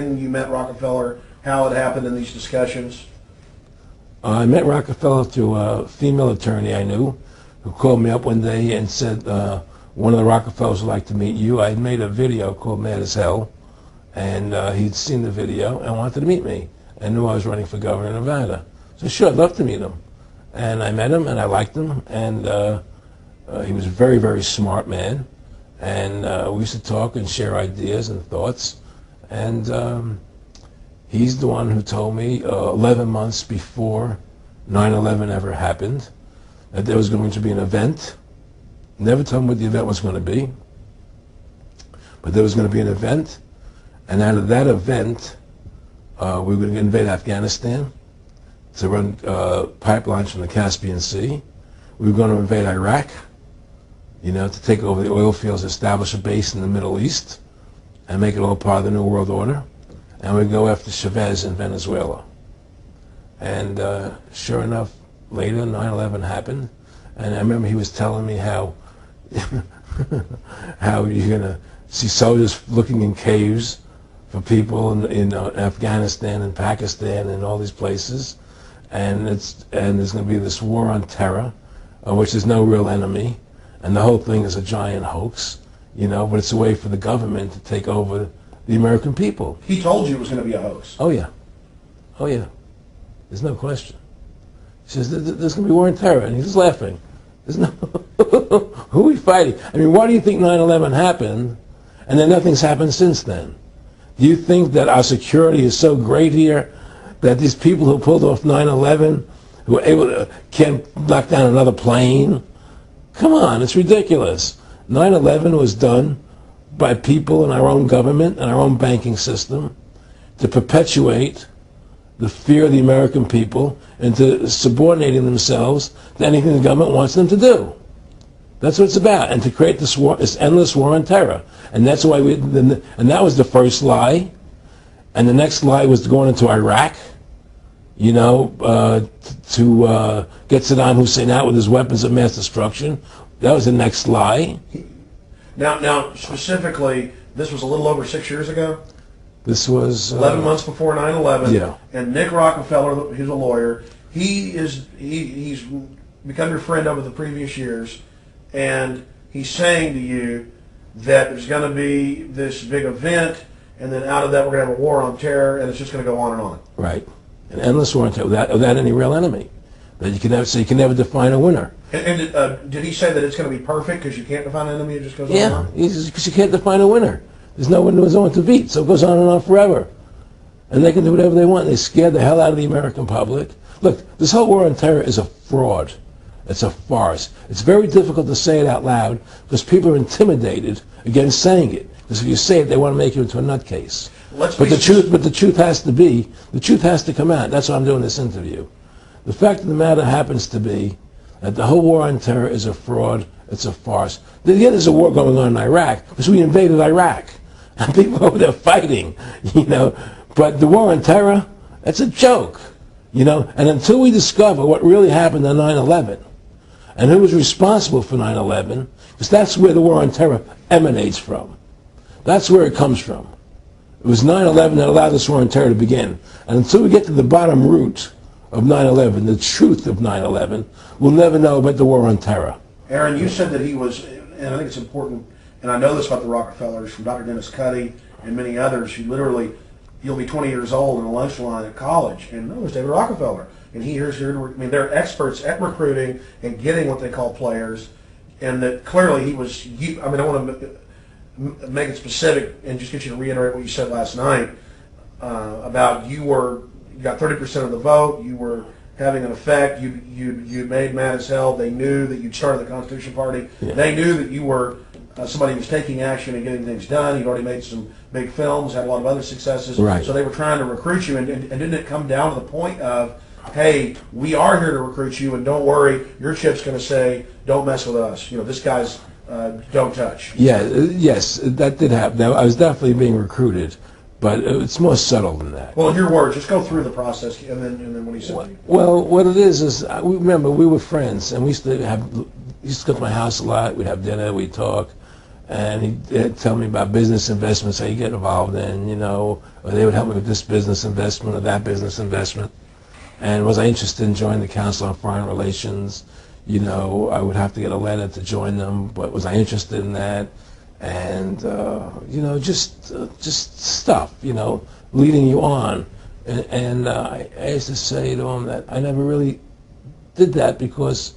You met Rockefeller, how it happened in these discussions? I met Rockefeller through a female attorney I knew who called me up one day and said, one of the Rockefellers would like to meet you. I had made a video called Mad as Hell, and he'd seen the video and wanted to meet me and knew I was running for governor of Nevada. So sure, I'd love to meet him. And I met him and I liked him, and he was a very, very smart man. And we used to talk and share ideas and thoughts. And he's the one who told me 11 months before 9/11 ever happened that there was going to be an event. Never told me what the event was going to be, but there was going to be an event, and out of that event, we were going to invade Afghanistan to run pipelines from the Caspian Sea. We were going to invade Iraq, to take over the oil fields, establish a base in the Middle East, and make it all part of the New World Order. And we'd go after Chavez in Venezuela. And sure enough, later 9/11 happened, and I remember he was telling me how how you're going to see soldiers looking in caves for people in Afghanistan and Pakistan and all these places, and there's going to be this war on terror, which is no real enemy, and the whole thing is a giant hoax, but it's a way for the government to take over the American people. He told you it was going to be a hoax. Oh yeah, oh yeah, there's no question. He says there's going to be war on terror, and he's laughing. There's no who are we fighting? I mean, why do you think 9/11 happened, and then nothing's happened since then? Do you think that our security is so great here that these people who pulled off 9/11, who were able to can't knock down another plane? Come on, it's ridiculous. 9/11 was done by people in our own government and our own banking system to perpetuate the fear of the American people into subordinating themselves to anything the government wants them to do. That's what it's about, and to create this war, this endless war on terror. And that's why and that was the first lie. And the next lie was going into Iraq, to get Saddam Hussein out with his weapons of mass destruction. That was the next lie. Now, specifically, this was a little over 6 years ago? This was 11 months before 9/11. Yeah. And Nick Rockefeller, he's a lawyer. He's become your friend over the previous years, and he's saying to you that there's going to be this big event, and then out of that we're going to have a war on terror, and it's just going to go on and on. Right, an endless war on terror without any real enemy. That you can never define a winner. And did he say that it's going to be perfect because you can't define an enemy? It just goes on and on? Yeah, because you can't define a winner. There's no one to beat, so it goes on and on forever. And they can do whatever they want. They scare the hell out of the American public. Look, this whole war on terror is a fraud. It's a farce. It's very difficult to say it out loud because people are intimidated against saying it. Because if you say it, they want to make you into a nutcase. But the truth has to come out. That's why I'm doing this interview. The fact of the matter happens to be that the whole war on terror is a fraud. It's a farce. Yeah, there's a war going on in Iraq because we invaded Iraq. And people over there fighting, But the war on terror, that's a joke, And until we discover what really happened on 9/11 and who was responsible for 9/11, because that's where the war on terror emanates from. That's where it comes from. It was 9/11 that allowed this war on terror to begin. And until we get to the bottom root of 9/11, the truth of 9/11, we'll never know about the war on terror. Aaron, you said that he was, and I think it's important, and I know this about the Rockefellers from Dr. Dennis Cuddy and many others who literally, you'll be 20 years old in a lunch line at college, and no, there's David Rockefeller. And they're experts at recruiting and getting what they call players, and that clearly he was, I want to make it specific and just get you to reiterate what you said last night about you got 30% of the vote, you were having an effect, you made Mad as Hell, they knew that you'd started the Constitution Party, yeah. They knew that you were somebody who was taking action and getting things done, you'd already made some big films, had a lot of other successes, right. So they were trying to recruit you, and didn't it come down to the point of, hey, we are here to recruit you, and don't worry, your chip's going to say, don't mess with us, this guy's don't touch. Yeah, yes, that did happen. I was definitely being recruited. But it's more subtle than that. Well, in your words, just go through the process, and then what he said. Well, what it is remember we were friends, and we used to go to my house a lot. We'd have dinner, we'd talk, and he'd tell me about business investments that you get involved in, or they would help me with this business investment or that business investment. And was I interested in joining the Council on Foreign Relations? I would have to get a letter to join them, but was I interested in that? And just stuff, leading you on. And I used to say to him that I never really did that because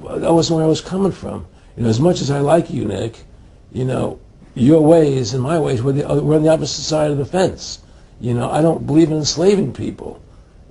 that wasn't where I was coming from. As much as I like you, Nick, your ways and my ways we're on the opposite side of the fence. I don't believe in enslaving people.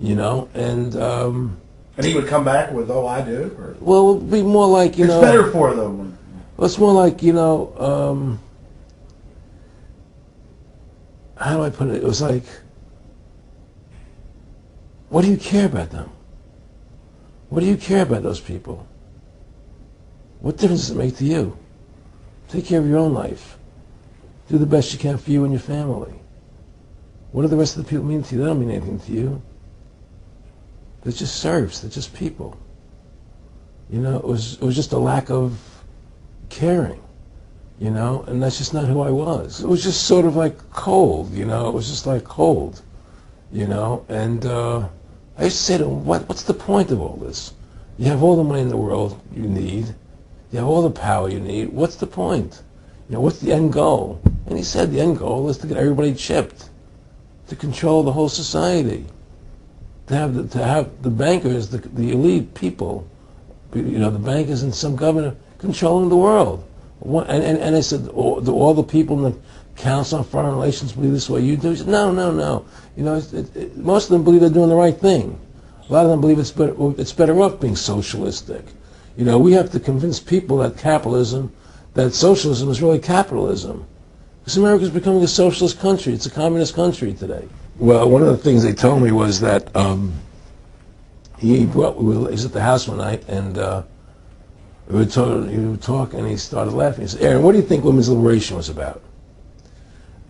And he would come back with, "Oh, I do." Or, well, it would be more like it's better for them. Well, it's more like how do I put it? It was like, what do you care about them? What do you care about those people? What difference does it make to you? Take care of your own life. Do the best you can for you and your family. What do the rest of the people mean to you? They don't mean anything to you. They're just serfs. They're just people. It was just a lack of caring, and that's just not who I was. It was just sort of like cold, it was just like cold, and I used to say to him, what's the point of all this? You have all the money in the world you need. You have all the power you need. What's the point? What's the end goal? And he said the end goal is to get everybody chipped, to control the whole society, to have the bankers, the elite people, the bankers and some governor controlling the world. And I said, do all the people in the Council on Foreign Relations believe this way you do? He said, no. Most of them believe they're doing the right thing. A lot of them believe it's better off being socialistic. We have to convince people that socialism is really capitalism. Because America is becoming a socialist country. It's a communist country today. Well, one of the things they told me was that he was at the house one night, and we were talking, and he started laughing. He said, "Aaron, what do you think women's liberation was about?"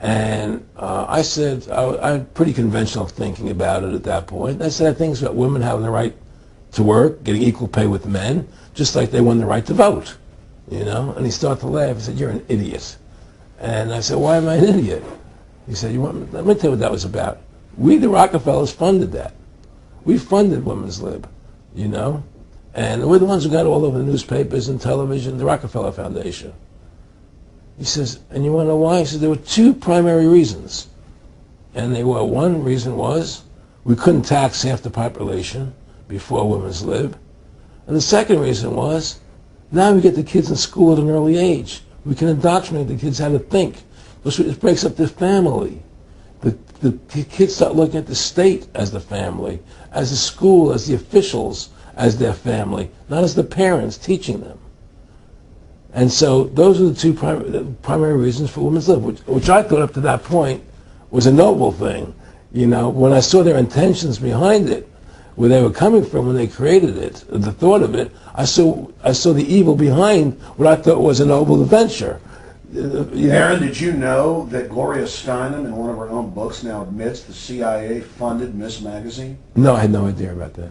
And I said, I had pretty conventional thinking about it at that point. I said, I think it's about women having the right to work, getting equal pay with men, just like they won the right to vote. And he started to laugh. He said, "You're an idiot." And I said, "Why am I an idiot?" He said, let me tell you what that was about. We, the Rockefellers, funded that. We funded women's lib, and we're the ones who got all over the newspapers and television, the Rockefeller Foundation. He says, and you want to know why? He said, there were two primary reasons. And one reason was we couldn't tax half the population before women's lib. And the second reason was, now we get the kids in school at an early age. We can indoctrinate the kids how to think. It breaks up their family. The kids start looking at the state as the family, as the school, as the officials, as their family, not as the parents teaching them. And so those are the two primary reasons for women's lib, which I thought up to that point was a noble thing. When I saw their intentions behind it, where they were coming from when they created it, the thought of it, I saw the evil behind what I thought was a noble adventure. Aaron, did you know that Gloria Steinem, in one of her own books, now admits the CIA funded Miss Magazine? No, I had no idea about that.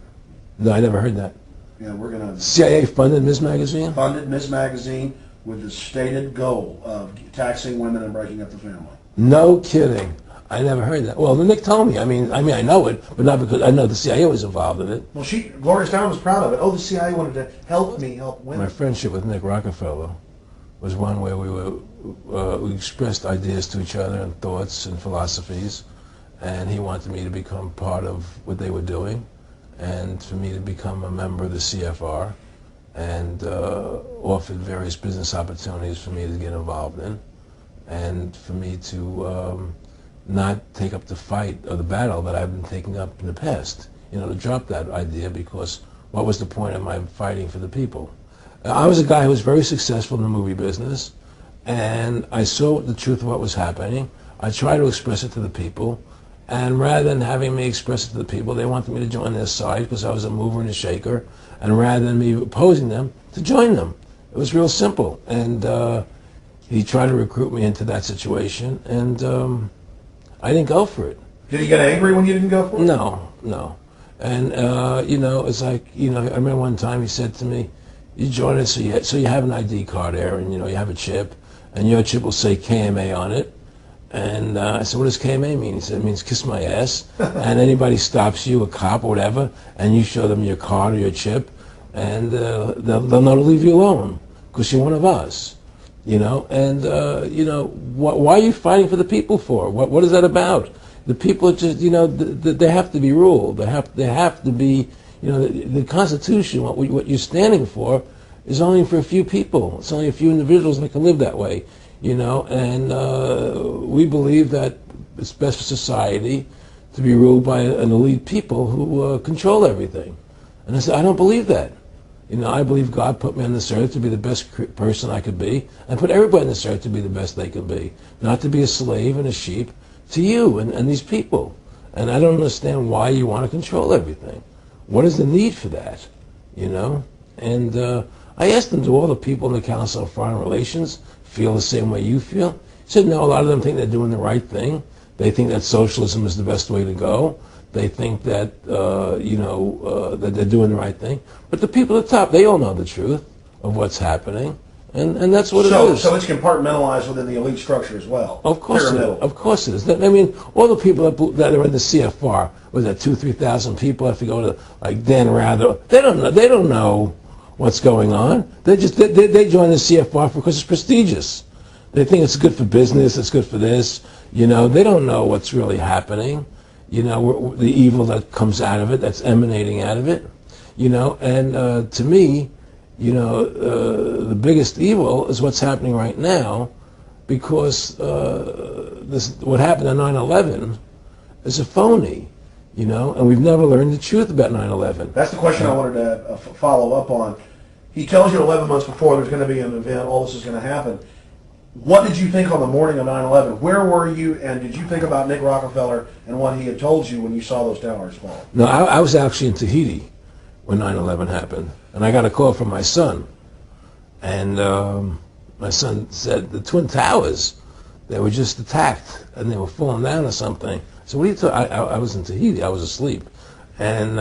No, I never heard that. Yeah, we're going to... CIA funded Miss Magazine? Funded Miss Magazine with the stated goal of taxing women and breaking up the family. No kidding. I never heard that. Well, Nick told me. I mean, I know it, but not because I know the CIA was involved in it. Well, Gloria Steinem was proud of it. Oh, the CIA wanted to help me help women. My friendship with Nick Rockefeller was one where we expressed ideas to each other and thoughts and philosophies, and he wanted me to become part of what they were doing, and for me to become a member of the CFR, and offered various business opportunities for me to get involved in, and for me to not take up the fight or the battle that I've been taking up in the past, to drop that idea, because what was the point of my fighting for the people? I was a guy who was very successful in the movie business, and I saw the truth of what was happening. I tried to express it to the people, and rather than having me express it to the people, they wanted me to join their side because I was a mover and a shaker, and rather than me opposing them, to join them. It was real simple, and he tried to recruit me into that situation, and I didn't go for it. Did he get angry when you didn't go for it? No. And, it's like, I remember one time he said to me, "You join us so you have an ID card, Aaron, you have a chip, and your chip will say KMA on it. And I said, what does KMA mean? He said, it means kiss my ass. And anybody stops you, a cop or whatever, and you show them your card or your chip, and they'll know to leave you alone because you're one of us, you know. And why are you fighting for the people for? What is that about? The people are just, they have to be ruled. They have to be, the Constitution. What you're standing for is only for a few people. It's only a few individuals that can live that way. And we believe that it's best for society to be ruled by an elite people who control everything. And I said, I don't believe that. I believe God put me on this earth to be the best person I could be, and put everybody on this earth to be the best they could be, not to be a slave and a sheep to you and these people. And I don't understand why you want to control everything. What is the need for that? And I asked them, do all the people in the Council of Foreign Relations feel the same way you feel? He said, no, a lot of them think they're doing the right thing. They think that socialism is the best way to go. They think that, that they're doing the right thing. But the people at the top, they all know the truth of what's happening. And that's what it is. So it's compartmentalized within the elite structure as well. Of course it is. Of course it is. I mean, all the people that are in the CFR, was that 2,000-3,000 people have to go to, like Dan Rather. They don't know what's going on. They join the CFR because it's prestigious. They think it's good for business, it's good for this. They don't know what's really happening. The evil that comes out of it, that's emanating out of it. And to me, the biggest evil is what's happening right now, because what happened on 9/11 is a phony. And we've never learned the truth about 9/11. That's the question I wanted to follow up on. He tells you 11 months before there's going to be an event, all this is going to happen. What did you think on the morning of 9/11? Where were you, and did you think about Nick Rockefeller and what he had told you when you saw those towers fall? No, I was actually in Tahiti when 9/11 happened, and I got a call from my son. And my son said, the Twin Towers, they were just attacked, and they were falling down or something. So what are you talking? I was in Tahiti, I was asleep. And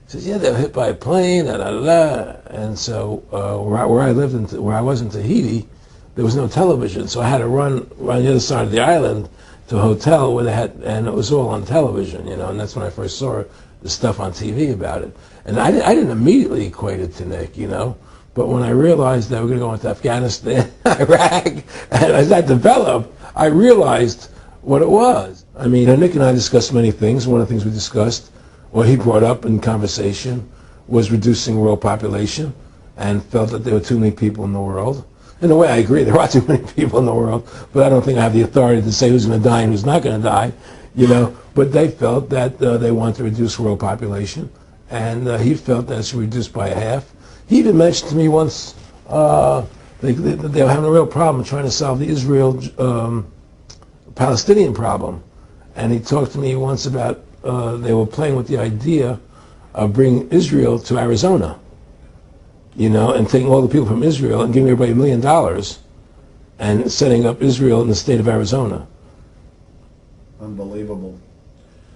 he says, yeah, they were hit by a plane, da da da. And so where I lived, where I was in Tahiti, there was no television, so I had to run the other side of the island to a hotel where they had, and it was all on television, and that's when I first saw the stuff on TV about it. And I didn't immediately equate it to Nick, but when I realized that we're going to go into Afghanistan, Iraq, and as that developed, I realized what it was. I mean, Nick and I discussed many things. One of the things we discussed, or he brought up in conversation, was reducing world population, and felt that there were too many people in the world. In a way, I agree. There are too many people in the world, but I don't think I have the authority to say who's going to die and who's not going to die, But they felt that they wanted to reduce world population, and he felt that it should be reduced by half. He even mentioned to me once they were having a real problem trying to solve the Israel-Palestinian problem. And he talked to me once about they were playing with the idea of bringing Israel to Arizona. And taking all the people from Israel and giving everybody $1 million and setting up Israel in the state of Arizona. Unbelievable.